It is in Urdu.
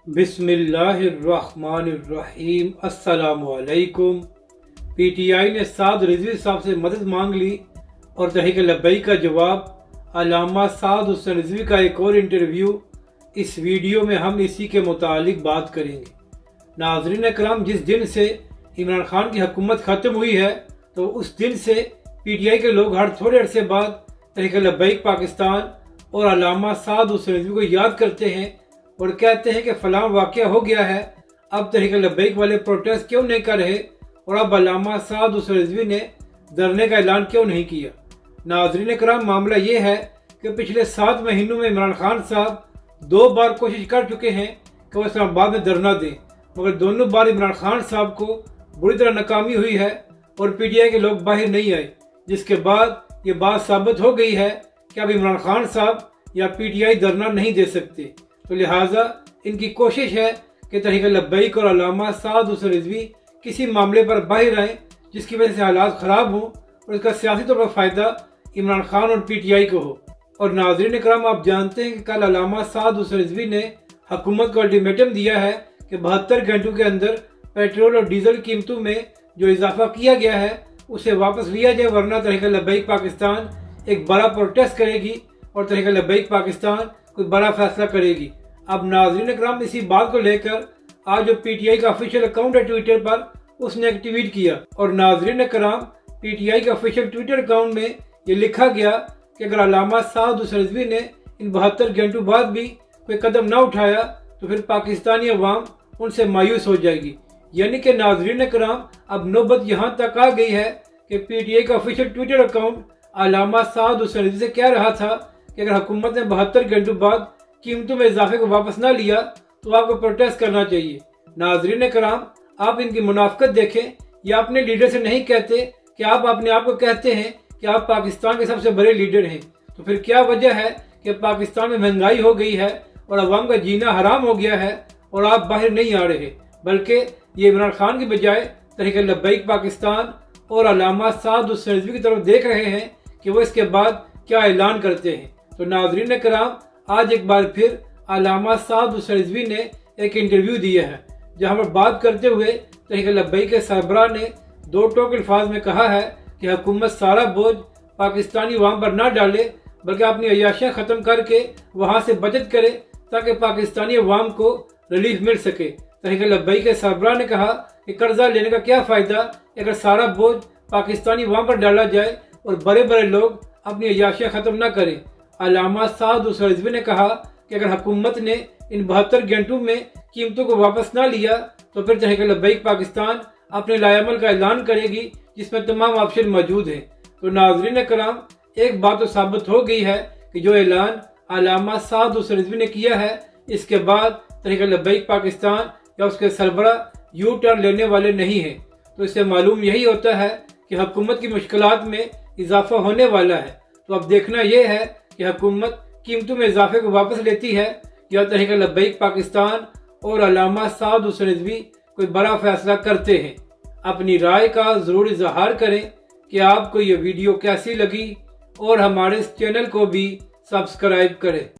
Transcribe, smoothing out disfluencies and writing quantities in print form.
بسم اللہ الرحمن الرحیم۔ السلام علیکم۔ پی ٹی آئی نے سعد رضوی صاحب سے مدد مانگ لی اور تحریک لبیک کا جواب۔ علامہ سعد حسین رضوی کا ایک اور انٹرویو، اس ویڈیو میں ہم اسی کے متعلق بات کریں گے۔ ناظرین اکرام، جس دن سے عمران خان کی حکومت ختم ہوئی ہے تو اس دن سے پی ٹی آئی کے لوگ ہر تھوڑے عرصے بعد تحریک لبیک پاکستان اور علامہ سعد حسین رضوی کو یاد کرتے ہیں اور کہتے ہیں کہ فلاں واقعہ ہو گیا ہے، اب تحریک لبیک والے پروٹیسٹ کیوں نہیں کر رہے اور اب علامہ سعد حسین رضوی نے دھرنے کا اعلان کیوں نہیں کیا۔ ناظرین اکرام، معاملہ یہ ہے کہ پچھلے 7 مہینوں میں عمران خان صاحب 2 بار کوشش کر چکے ہیں کہ وہ اسلام آباد میں دھرنا دیں، مگر دونوں بار عمران خان صاحب کو بری طرح ناکامی ہوئی ہے اور پی ٹی آئی کے لوگ باہر نہیں آئے، جس کے بعد یہ بات ثابت ہو گئی ہے کہ اب عمران خان صاحب یا پی ٹی آئی دھرنا نہیں دے سکتے، تو لہٰذا ان کی کوشش ہے کہ تحریک لبیک اور علامہ سعد حسین رضوی کسی معاملے پر باہر آئیں جس کی وجہ سے حالات خراب ہوں اور اس کا سیاسی طور پر فائدہ عمران خان اور پی ٹی آئی کو ہو۔ اور ناظرین اکرام، آپ جانتے ہیں کہ کل علامہ سعد حسین رضوی نے حکومت کو الٹیمیٹم دیا ہے کہ 72 گھنٹوں کے اندر پیٹرول اور ڈیزل قیمتوں میں جو اضافہ کیا گیا ہے اسے واپس لیا جائے، ورنہ تحریک لبیک پاکستان ایک بڑا پروٹیسٹ کرے گی اور تحریک لبیک پاکستان کوئی بڑا فیصلہ کرے گی۔ اب ناظرین اکرام، اسی بات کو لے کر آج جو پی ٹی آئی کا آفیشیل اکاؤنٹ ہے ٹویٹر پر، اس نے ایک ٹویٹ کیا اور ناظرین اکرام، پی ٹی آئی کے آفیشیل ٹویٹر اکاؤنٹ میں یہ لکھا گیا کہ اگر علامہ سعد حسین رضوی نے ان 72 گھنٹوں بعد بھی کوئی قدم نہ اٹھایا تو پھر پاکستانی عوام ان سے مایوس ہو جائے گی۔ یعنی کہ ناظرین اکرام، اب نوبت یہاں تک آ گئی ہے کہ پی ٹی آئی کا آفیشیل ٹویٹر اکاؤنٹ علامہ سعد حسین رضوی سے کہہ رہا تھا کہ اگر حکومت نے 72 گھنٹوں بعد قیمتوں میں اضافے کو واپس نہ لیا تو آپ کو پروٹیسٹ کرنا چاہیے۔ ناظرین اکرام، آپ ان کی منافقت دیکھیں، یہ اپنے لیڈر سے نہیں کہتے کہ آپ اپنے آپ کو کہتے ہیں کہ آپ پاکستان کے سب سے بڑے لیڈر ہیں، تو پھر کیا وجہ ہے کہ پاکستان میں مہنگائی ہو گئی ہے اور عوام کا جینا حرام ہو گیا ہے اور آپ باہر نہیں آ رہے، بلکہ یہ عمران خان کی بجائے تحریک لبیک پاکستان اور علامہ سعد حسین رضوی کی طرف دیکھ رہے ہیں کہ وہ اس کے بعد کیا اعلان کرتے ہیں۔ تو ناظرین اکرام، آج ایک بار پھر علامہ سعد حسین رضوی نے ایک انٹرویو دیا ہے جہاں پر بات کرتے ہوئے تحریک لبیک کے سربراہ نے 2 ٹوک الفاظ میں کہا ہے کہ حکومت سارا بوجھ پاکستانی عوام پر نہ ڈالے بلکہ اپنی عیاشیاں ختم کر کے وہاں سے بچت کرے تاکہ پاکستانی عوام کو ریلیف مل سکے۔ تحریک لبیک کے سربراہ نے کہا کہ قرضہ لینے کا کیا فائدہ اگر سارا بوجھ پاکستانی عوام پر ڈالا جائے اور بڑے بڑے لوگ اپنی عیاشیاں ختم نہ کریں۔ علامہ سعد حسین رضوی نے کہا کہ اگر حکومت نے ان 72 گھنٹوں میں قیمتوں کو واپس نہ لیا تو پھر تحریک لبیک پاکستان اپنے لائے عمل کا اعلان کرے گی جس میں تمام آپشن موجود ہیں۔ تو ناظرین کرام، ایک بات تو ثابت ہو گئی ہے کہ جو اعلان علامہ سعد حسین رضوی نے کیا ہے اس کے بعد تحریک لبیک پاکستان یا اس کے سربراہ یو ٹرن لینے والے نہیں ہیں۔ تو اس سے معلوم یہی ہوتا ہے کہ حکومت کی مشکلات میں اضافہ ہونے والا ہے۔ تو اب دیکھنا یہ ہے کہ حکومت قیمتوں میں اضافے کو واپس لیتی ہے یا تحریک لبیک پاکستان اور علامہ سعد حسین رضوی کوئی بڑا فیصلہ کرتے ہیں۔ اپنی رائے کا ضرور اظہار کریں کہ آپ کو یہ ویڈیو کیسی لگی اور ہمارے اس چینل کو بھی سبسکرائب کریں۔